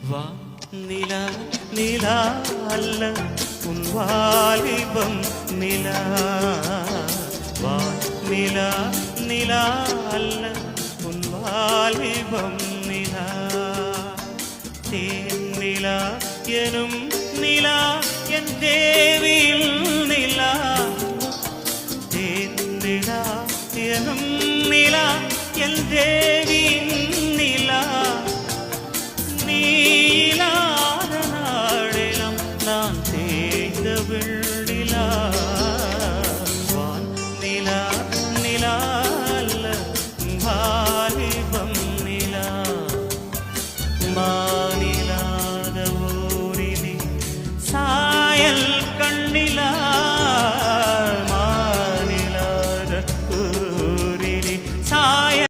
வா நிலா நிலா அல்ல உன் வாலிபம் நிலா வா நிலா நிலா அல்ல உன் வாலிபம் நிலா தேன் நிலா எனும் நிலா என் தேவியில் நிலா தேன் நிலா எனும் நிலா என் தேவி